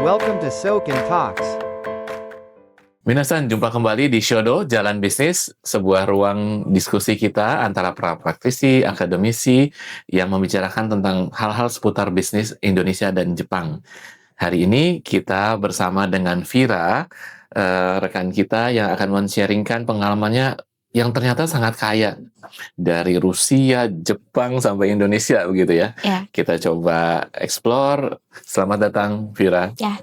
Welcome to Soken Talks. Minasan, jumpa kembali di Shodo Jalan Bisnis, sebuah ruang diskusi kita antara para praktisi, akademisi yang membicarakan tentang hal-hal seputar bisnis Indonesia dan Jepang. Hari ini kita bersama dengan Vira, rekan kita yang akan men-sharingkan pengalamannya yang ternyata sangat kaya. Dari Rusia, Jepang, sampai Indonesia begitu ya. Ya. Kita coba explore. Selamat datang, Vira. Ya,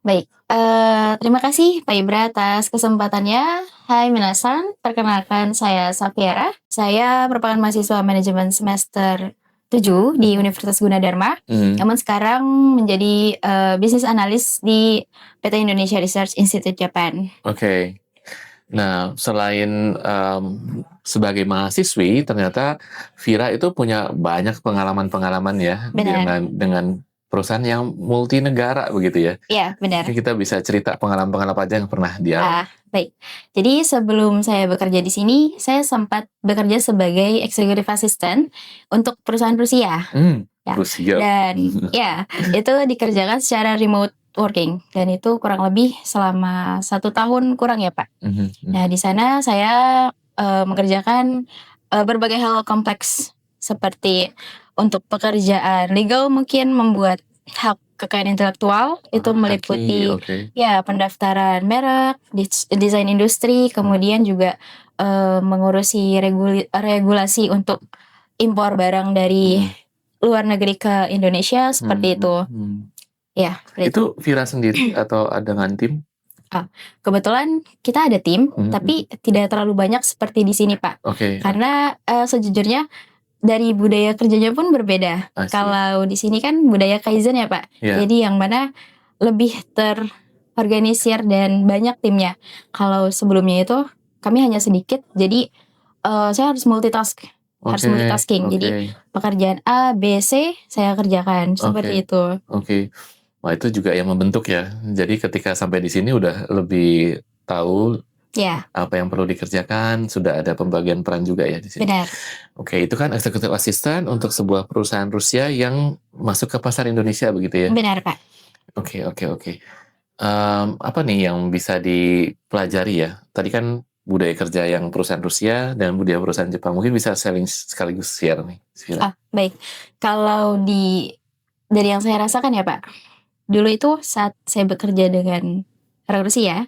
baik. Terima kasih Pak Ibra atas kesempatannya. Hai minasan, perkenalkan saya Safiera. Saya merupakan mahasiswa manajemen semester 7 di Universitas Gunadarma. Namun sekarang menjadi bisnis analis di PT Indonesia Research Institute Japan. Oke. Nah, selain sebagai mahasiswi, ternyata Vira itu punya banyak pengalaman-pengalaman ya Benar. dengan perusahaan yang multinegara begitu ya. Iya, benar. Mungkin kita bisa cerita pengalaman-pengalaman apa aja yang pernah dialami. Baik. Jadi sebelum saya bekerja di sini, saya sempat bekerja sebagai executive assistant untuk perusahaan Rusia. Ya. Rusia. Dan ya, itu dikerjakan secara remote working, dan itu kurang lebih selama 1 tahun kurang ya Pak. Nah, di sana saya mengerjakan berbagai hal kompleks seperti untuk pekerjaan legal, mungkin membuat hak kekayaan intelektual, itu meliputi ya pendaftaran merek, desain industri, kemudian juga mengurusi regulasi untuk impor barang dari luar negeri ke Indonesia seperti itu. Ya, itu Vira sendiri atau dengan tim? Kebetulan kita ada tim, tapi tidak terlalu banyak seperti di sini Pak. Karena sejujurnya dari budaya kerjanya pun berbeda. Kalau di sini kan budaya kaizen ya Pak. Jadi yang mana lebih terorganisir dan banyak timnya. Kalau sebelumnya itu kami hanya sedikit, jadi saya harus multitasking. Jadi pekerjaan A, B, C saya kerjakan seperti itu. Wah, itu juga yang membentuk ya. Jadi ketika sampai di sini udah lebih tahu apa yang perlu dikerjakan, sudah ada pembagian peran juga ya di sini. Benar. Itu kan executive assistant untuk sebuah perusahaan Rusia yang masuk ke pasar Indonesia begitu ya? Benar Pak. Oke. Apa nih yang bisa dipelajari ya? Tadi kan budaya kerja yang perusahaan Rusia dan budaya perusahaan Jepang. Mungkin bisa sekaligus share nih. Baik. Kalau dari yang saya rasakan ya Pak, dulu itu saat saya bekerja dengan orang Rusia,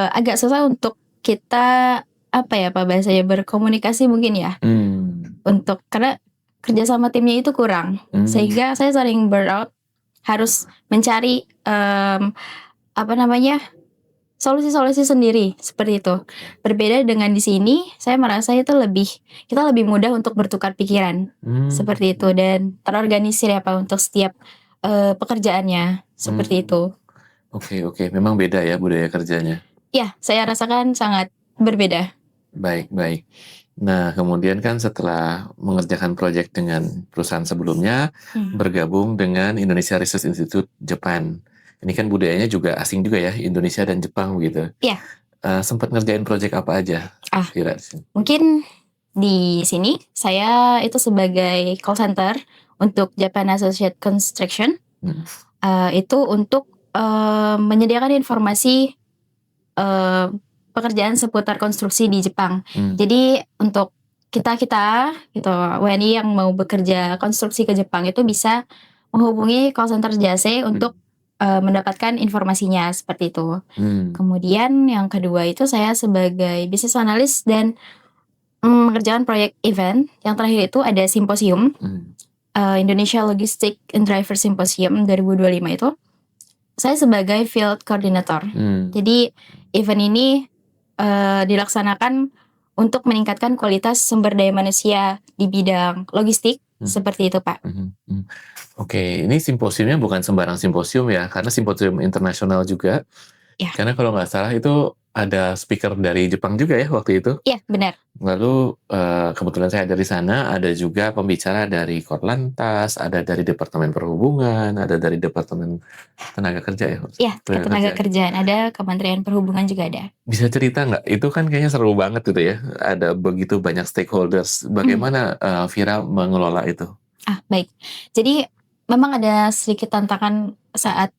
agak susah untuk kita Pak bahasanya berkomunikasi mungkin ya. Karena kerja sama timnya itu kurang, sehingga saya sering burn out, harus mencari solusi-solusi sendiri seperti itu. Berbeda dengan di sini, saya merasa kita lebih mudah untuk bertukar pikiran seperti itu, dan terorganisir ya Pak untuk setiap pekerjaannya seperti itu. Oke. Memang beda ya budaya kerjanya. Ya, saya rasakan sangat berbeda. Baik. Nah, kemudian kan setelah mengerjakan proyek dengan perusahaan sebelumnya, bergabung dengan Indonesia Research Institute Japan. Ini kan budayanya juga asing juga ya, Indonesia dan Jepang begitu. Iya. Sempat ngerjain proyek apa aja? Mungkin di sini saya itu sebagai call center untuk Japan Associate Construction. Itu untuk menyediakan informasi pekerjaan seputar konstruksi di Jepang. Jadi untuk kita gitu WNI yang mau bekerja konstruksi ke Jepang itu bisa menghubungi call center JASE untuk mendapatkan informasinya seperti itu. Kemudian yang kedua itu saya sebagai business analyst dan mengerjakan proyek event. Yang terakhir itu ada simposium Indonesia Logistic and Driver Symposium 2025 itu. Saya sebagai field coordinator. Jadi event ini dilaksanakan untuk meningkatkan kualitas sumber daya manusia di bidang logistik seperti itu Pak. Oke, ini simposiumnya bukan sembarang simposium ya, karena simposium internasional juga. Karena kalau nggak salah itu ada speaker dari Jepang juga ya waktu itu. Iya, benar. Lalu kebetulan saya ada di sana, ada juga pembicara dari Korlantas, ada dari Departemen Perhubungan, ada dari Departemen Tenaga Kerja ya? Iya, Tenaga Kerjaan ada, Kementerian Perhubungan juga ada. Bisa cerita nggak? Itu kan kayaknya seru banget gitu ya, ada begitu banyak stakeholders. Bagaimana Vira mengelola itu? Baik. Jadi memang ada sedikit tantangan saat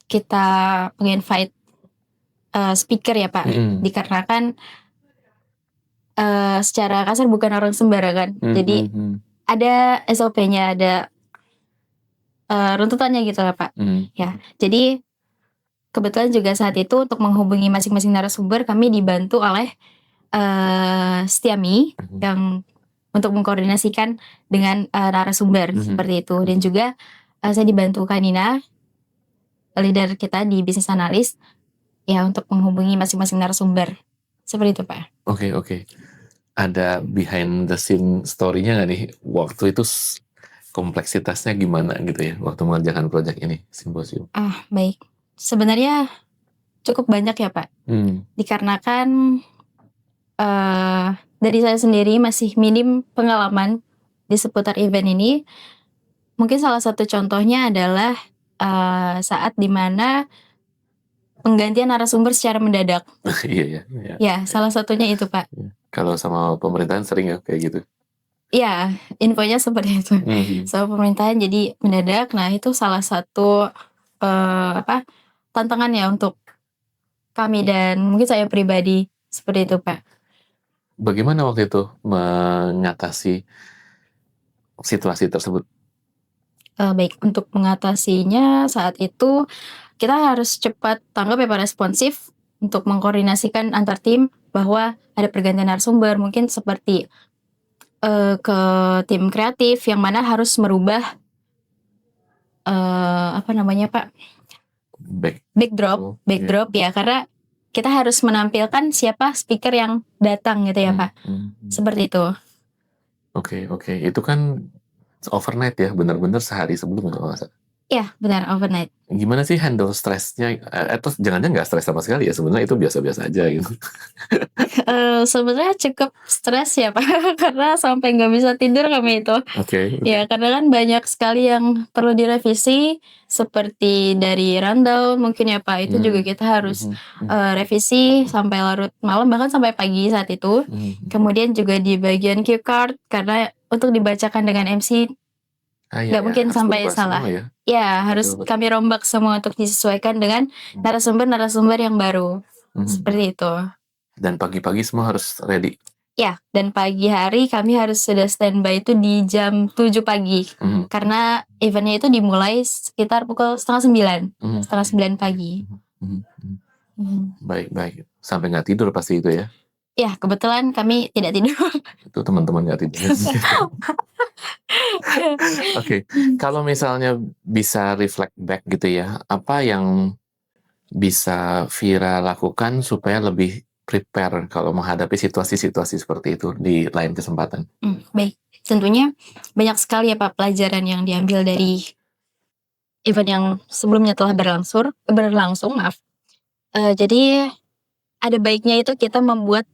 kita menginvite speaker ya Pak, dikarenakan secara kasar bukan orang sembarangan. Jadi ada SOP-nya, ada runtutannya gitu lah Pak. Ya, jadi kebetulan juga saat itu untuk menghubungi masing-masing narasumber kami dibantu oleh Setiami yang untuk mengkoordinasikan dengan narasumber seperti itu. Dan juga saya dibantu Kanina, leader kita di bisnis analis, ya untuk menghubungi masing-masing narasumber. Seperti itu Pak. Oke. Ada behind the scene story-nya nggak nih? Waktu itu kompleksitasnya gimana gitu ya waktu mengerjakan proyek ini, simposium? Baik. Sebenarnya cukup banyak ya Pak. Dikarenakan dari saya sendiri masih minim pengalaman di seputar event ini. Mungkin salah satu contohnya adalah saat dimana penggantian narasumber secara mendadak. Iya. Ya, salah satunya itu Pak. Kalau sama pemerintahan sering ya kayak gitu? Iya, infonya seperti itu. Sama pemerintahan jadi mendadak. Nah itu salah satu tantangan ya untuk kami dan mungkin saya pribadi seperti itu Pak. Bagaimana waktu itu mengatasi situasi tersebut? Baik, untuk mengatasinya saat itu kita harus cepat tanggap ya Pak, responsif untuk mengkoordinasikan antar tim bahwa ada pergantian narasumber, mungkin seperti ke tim kreatif yang mana harus merubah Pak? Backdrop ya, karena kita harus menampilkan siapa speaker yang datang gitu ya Pak. Seperti itu. Oke. Itu kan overnight ya, benar-benar sehari sebelum kalau nggak salah. Iya, benar, overnight. Gimana sih handle stresnya? Atau jangan-jangan nggak stres sama sekali ya? Sebenarnya itu biasa-biasa aja gitu. Sebenarnya cukup stres ya Pak, karena sampai nggak bisa tidur kami itu. Oke. Ya, karena kan banyak sekali yang perlu direvisi, seperti dari rundown mungkin ya Pak. Itu juga kita harus revisi sampai larut malam, bahkan sampai pagi saat itu. Kemudian juga di bagian cue card, karena untuk dibacakan dengan MC nggak mungkin sampai salah. Ya, harus kami rombak semua untuk disesuaikan dengan narasumber yang baru. Seperti itu. Dan pagi-pagi semua harus ready. Ya, dan pagi hari kami harus sudah standby itu di jam 7 pagi. Karena eventnya itu dimulai sekitar pukul 8:30. 8:30 pagi. Baik. Sampai nggak tidur pasti itu ya? Ya, kebetulan kami tidak tidur. Itu teman-teman nggak tidur. Oke. Kalau misalnya bisa reflect back gitu ya, apa yang bisa Vira lakukan supaya lebih prepare kalau menghadapi situasi-situasi seperti itu di lain kesempatan? Baik, tentunya banyak sekali ya Pak pelajaran yang diambil dari event yang sebelumnya telah berlangsung. Jadi ada baiknya itu kita membuat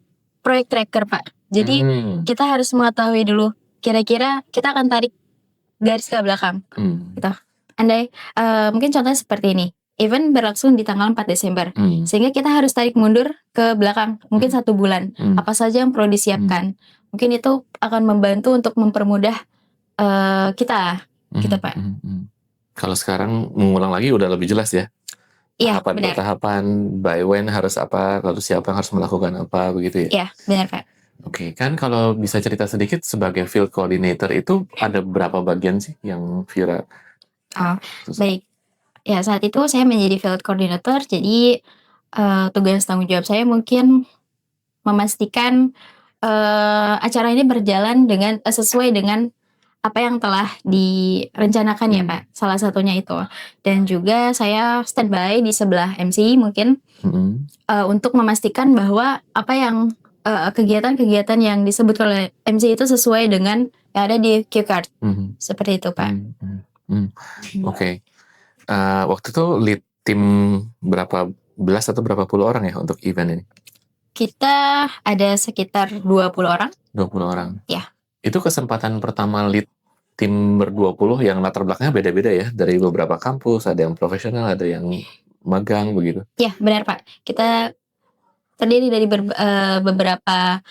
proyek tracker Pak. Jadi kita harus mengetahui dulu kira-kira kita akan tarik garis ke belakang. Gitu. Andai mungkin contohnya seperti ini. Event berlangsung di tanggal 4 Desember. Sehingga kita harus tarik mundur ke belakang, mungkin 1 bulan. Apa saja yang perlu disiapkan. Mungkin itu akan membantu untuk mempermudah kita, gitu Pak. Kalau sekarang mengulang lagi udah lebih jelas ya? Iya, tahapan benar. per tahapan, by when harus apa, lalu siapa yang harus melakukan apa, begitu ya? Iya, benar Pak. Oke, kan kalau bisa cerita sedikit sebagai field coordinator itu ada berapa bagian sih yang Vira? Baik. Ya, saat itu saya menjadi field coordinator, jadi tugas tanggung jawab saya mungkin memastikan acara ini berjalan dengan sesuai dengan apa yang telah direncanakan ya Pak. Salah satunya itu. Dan juga saya standby di sebelah MC mungkin untuk memastikan bahwa apa yang kegiatan-kegiatan yang disebut oleh MC itu sesuai dengan yang ada di cue card. Seperti itu Pak. Oke. Waktu itu lead tim berapa belas atau berapa puluh orang ya untuk event ini? Kita ada sekitar 20 orang. 20 orang. Ya. Itu kesempatan pertama lead tim ber-20 yang latar belakangnya beda-beda ya, dari beberapa kampus, ada yang profesional, ada yang magang begitu. Ya, benar Pak. Kita terdiri dari beberapa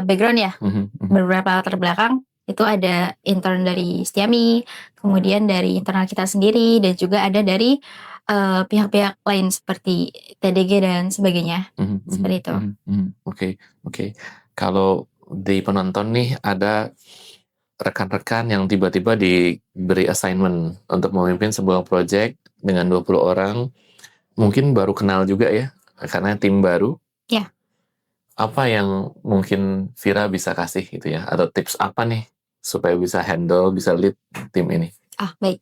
background ya, beberapa latar belakang. Itu ada intern dari Setiami, kemudian dari internal kita sendiri, dan juga ada dari pihak-pihak lain seperti TDG dan sebagainya. Seperti itu. Oke, oke. Kalau di penonton nih ada rekan-rekan yang tiba-tiba diberi assignment untuk memimpin sebuah project dengan 20 orang, mungkin baru kenal juga ya, karena tim baru. Ya. Apa yang mungkin Vira bisa kasih gitu ya, atau tips apa nih supaya bisa handle, bisa lead tim ini? Baik.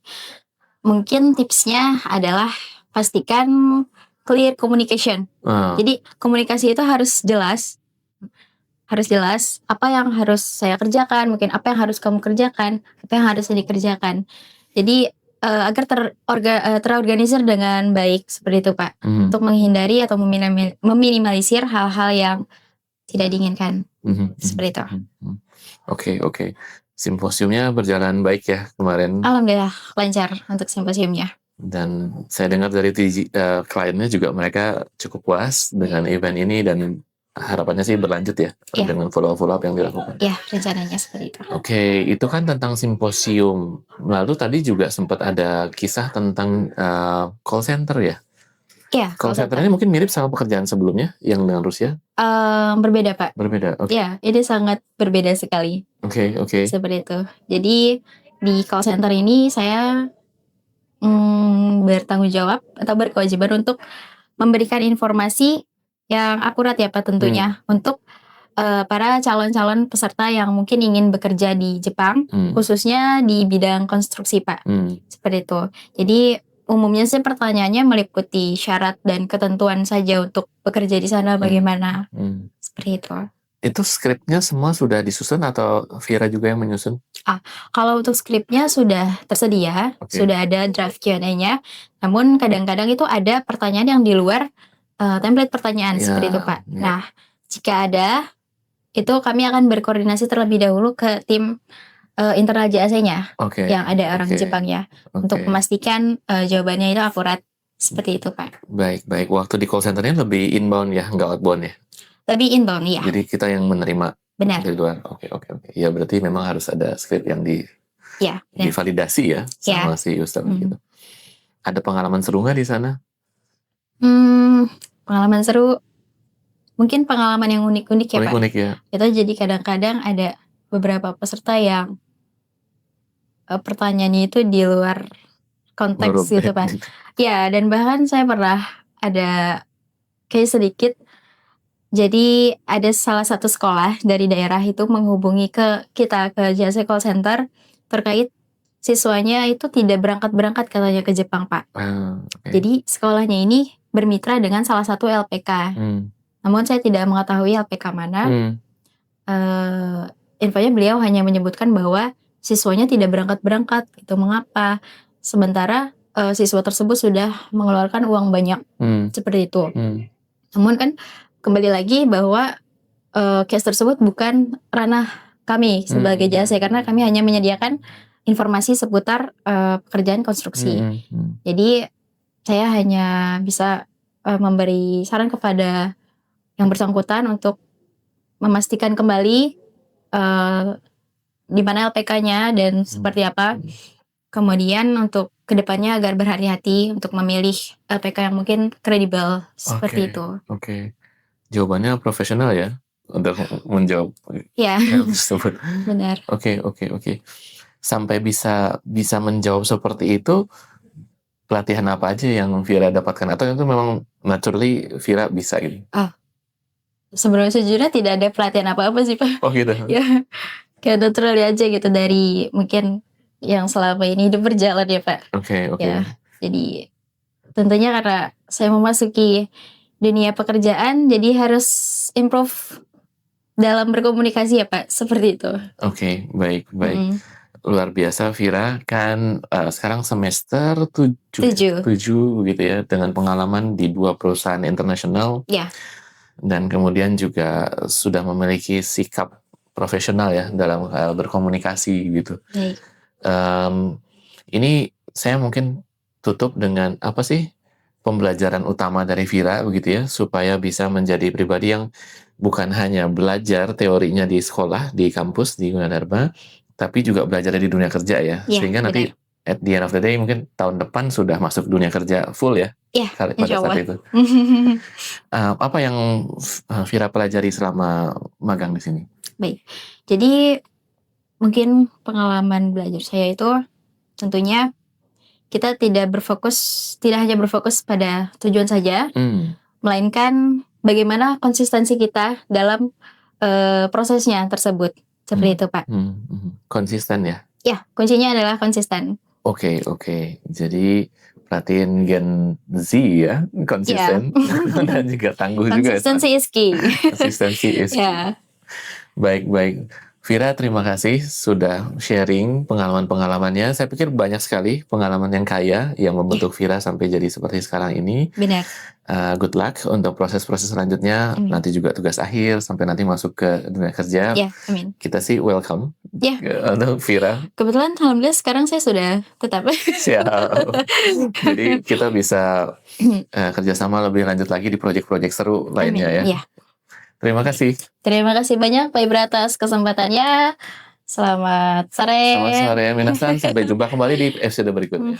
Mungkin tipsnya adalah pastikan clear communication. Jadi komunikasi itu harus jelas apa yang harus saya kerjakan, mungkin apa yang harus kamu kerjakan, apa yang harus dikerjakan. Jadi agar terorganisir dengan baik, seperti itu Pak, untuk menghindari atau meminimalisir hal-hal yang tidak diinginkan. Seperti itu. Oke. Simposiumnya berjalan baik ya kemarin? Alhamdulillah lancar untuk simposiumnya. Dan saya dengar dari kliennya juga mereka cukup puas dengan event ini, dan harapannya sih berlanjut ya, dengan follow-up yang dilakukan. Iya, rencananya seperti itu. Oke, itu kan tentang simposium. Lalu tadi juga sempat ada kisah tentang call center ya? Iya. Call center ini mungkin mirip sama pekerjaan sebelumnya yang dengan Rusia? Berbeda Pak. Berbeda, oke. Iya, ini sangat berbeda sekali. Oke. Seperti itu. Jadi di call center ini saya bertanggung jawab atau berkewajiban untuk memberikan informasi yang akurat ya Pak tentunya, untuk para calon-calon peserta yang mungkin ingin bekerja di Jepang, khususnya di bidang konstruksi Pak. Seperti itu. Jadi umumnya sih pertanyaannya meliputi syarat dan ketentuan saja untuk bekerja di sana bagaimana. Seperti itu. Itu skripnya semua sudah disusun atau Vira juga yang menyusun? Kalau untuk skripnya sudah tersedia, sudah ada draft Q&A-nya. Namun kadang-kadang itu ada pertanyaan yang di luar template pertanyaan, seperti itu Pak. Nah, jika ada, itu kami akan berkoordinasi terlebih dahulu ke tim internal JAC-nya yang ada orang Jepangnya, untuk memastikan jawabannya itu akurat. Seperti itu Pak. Baik. Waktu di call center-nya lebih inbound ya, nggak outbound ya? Lebih inbound ya. Jadi kita yang menerima. Benar. Dari luar. Oke. Ya berarti memang harus ada skrip yang divalidasi ya sama si Ustaz gitu. Ada pengalaman seru nggak di sana? Pengalaman seru, mungkin pengalaman yang unik-unik ya Pak. Unik ya. Itu jadi kadang-kadang ada beberapa peserta yang pertanyaannya itu di luar konteks gitu Pak. Ya, dan bahkan saya pernah ada kayak sedikit. Jadi ada salah satu sekolah dari daerah itu menghubungi ke JAC Call Center terkait siswanya itu tidak berangkat katanya ke Jepang Pak. Jadi sekolahnya ini bermitra dengan salah satu LPK. Namun saya tidak mengetahui LPK mana. Infonya beliau hanya menyebutkan bahwa siswanya tidak berangkat gitu. Mengapa? Sementara siswa tersebut sudah mengeluarkan uang banyak. Seperti itu. Namun kan kembali lagi bahwa case tersebut bukan ranah kami sebagai JAC, karena kami hanya menyediakan informasi seputar pekerjaan konstruksi. Jadi saya hanya bisa memberi saran kepada yang bersangkutan untuk memastikan kembali di mana LPK-nya dan seperti apa. Kemudian untuk kedepannya agar berhati-hati untuk memilih LPK yang mungkin kredibel, seperti itu. Jawabannya profesional ya untuk menjawab tersebut. Benar. Oke. Sampai bisa menjawab seperti itu, pelatihan apa aja yang Vira dapatkan, atau itu memang naturally Vira bisa gitu? Sebenarnya sejujurnya tidak ada pelatihan apa-apa sih Pak. Oh gitu. Ya, kayak naturally aja gitu dari mungkin yang selama ini hidup berjalan ya Pak. Oke. Ya, jadi tentunya karena saya memasuki dunia pekerjaan, jadi harus improve dalam berkomunikasi ya Pak, seperti itu. Oke, baik. Luar biasa Vira, kan sekarang semester 7 gitu ya, dengan pengalaman di 2 perusahaan internasional. Dan kemudian juga sudah memiliki sikap profesional ya dalam hal berkomunikasi gitu. Ini saya mungkin tutup dengan apa sih pembelajaran utama dari Vira begitu ya, supaya bisa menjadi pribadi yang bukan hanya belajar teorinya di sekolah, di kampus, di Gunadarma, tapi juga belajar di dunia kerja ya. Iya, Sehingga nanti at the end of the day mungkin tahun depan sudah masuk dunia kerja full ya. Iya, pada insya saat Allah. itu. Apa yang Vira pelajari selama magang di sini? Baik, jadi mungkin pengalaman belajar saya itu tentunya kita tidak hanya berfokus pada tujuan saja, melainkan bagaimana konsistensi kita dalam prosesnya tersebut. Seperti itu, Pak. Konsisten ya? Ya, kuncinya adalah konsisten. Oke. Jadi perhatiin Gen Z ya, konsisten dan juga tangguh juga. Konsistensi is key. Konsistensi is key. Ya. Baik. Vira, terima kasih sudah sharing pengalaman-pengalamannya. Saya pikir banyak sekali pengalaman yang kaya yang membentuk Vira sampai jadi seperti sekarang ini. Benar. Good luck untuk proses-proses selanjutnya. Amin. Nanti juga tugas akhir sampai nanti masuk ke dunia kerja. Ya, amin. Kita sih welcome Ya. untuk Vira. Kebetulan alhamdulillah sekarang saya sudah tetap. Siap. Jadi kita bisa kerjasama lebih lanjut lagi di proyek-proyek seru lainnya ya. Ya. Terima kasih. Terima kasih banyak Pak Ibra atas kesempatannya. Selamat sore. Selamat sore, minasan. Sampai jumpa kembali di episode berikutnya.